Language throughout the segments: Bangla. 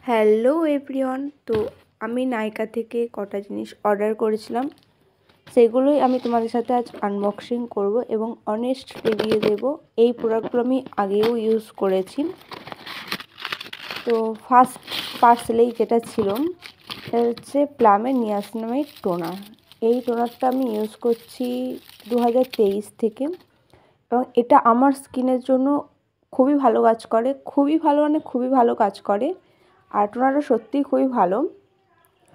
Hello everyone. তো আমি নাইকা থেকে কটা জিনিস অর্ডার করেছিলাম, সেগুলোই আমি তোমাদের সাথে আজ আনবক্সিং করব এবং অনেস্ট রিভিউ দেব। এই প্রোডাক্টগুলো আমি আগেও ইউজ করেছি। তো ফার্স্ট পার্সেলেই যেটা ছিল সেটা হচ্ছে প্লামের নিয়াসিনামাইড টোনার। এই টোনারটা আমি ইউজ করছি 2023 থেকে এবং এটা আমার স্কিনের জন্য খুবই ভালো কাজ করে, খুবই ভালো কাজ করে। আর টোনারটা সত্যিই খুবই ভালো।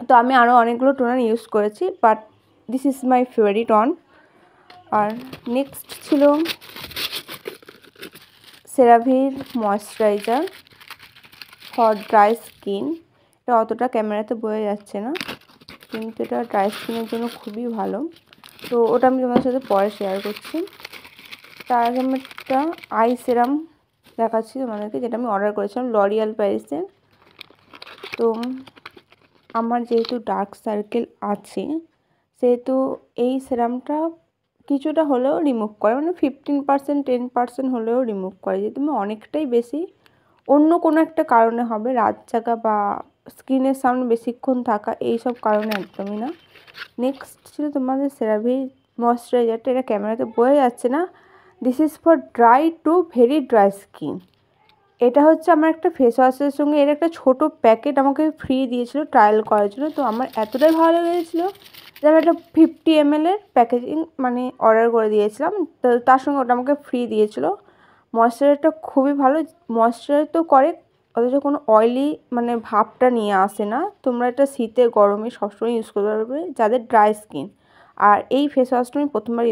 তো আমি আরও অনেকগুলো টোনার ইউজ করেছি, but this is my favourite one. আর নেক্সট ছিল সেরাভির ময়েশ্চারাইজার ফর ড্রাই স্কিন। এটা অতটা ক্যামেরাতে বোঝা যাচ্ছে না, কিন্তু এটা ড্রাই স্কিনের জন্য খুবই ভালো। তো ওটা আমি তোমাদের সাথে পরে শেয়ার করছি। তার আগে আমি একটা আই সেরাম দেখাচ্ছি তোমাদেরকে, যেটা আমি অর্ডার করেছিলাম লরিয়াল প্যারিসের। তো আমার যেহেতু ডার্ক সার্কেল আছে, সেহেতু এই সেরামটা কিছুটা হলেও রিমুভ করে, মানে 15% 10% হলেও রিমুভ করে। যেহেতু আমি অনেকটাই বেশি অন্য কোনো একটা কারণে হবে, রাত জাগা বা স্কিনের সামনে বেশিক্ষণ থাকা, এই সব কারণে একদমই না। নেক্সট ছিল তোমাদের সেরাভির ময়েশ্চারাইজারটা। এটা ক্যামেরাতে বোঝা যাচ্ছে না। This is for dry two very dry skin. এটা হচ্ছে আমার একটা ফেস ওয়াশের সঙ্গে এর একটা ছোটো প্যাকেট আমাকে ফ্রি দিয়েছিল ট্রায়াল করার জন্য। তো আমার এতটাই ভালো লেগেছিলো যে আমি একটা 50 ml প্যাকেজিং মানে অর্ডার করে দিয়েছিলাম। তো তার সঙ্গে ওটা আমাকে ফ্রি দিয়েছিলো। ময়েশ্চারাইজারটা খুবই ভালো, ময়েশ্চারাইজ তো করে, অথচ কোনো অয়েলি মানে ভাবটা নিয়ে আসে না। তোমরা এটা শীতে গরমে সবসময় ইউজ করতে পারবে যাদের ড্রাই স্কিন। আর এই ফেস ওয়াশটা আমি প্রথমবার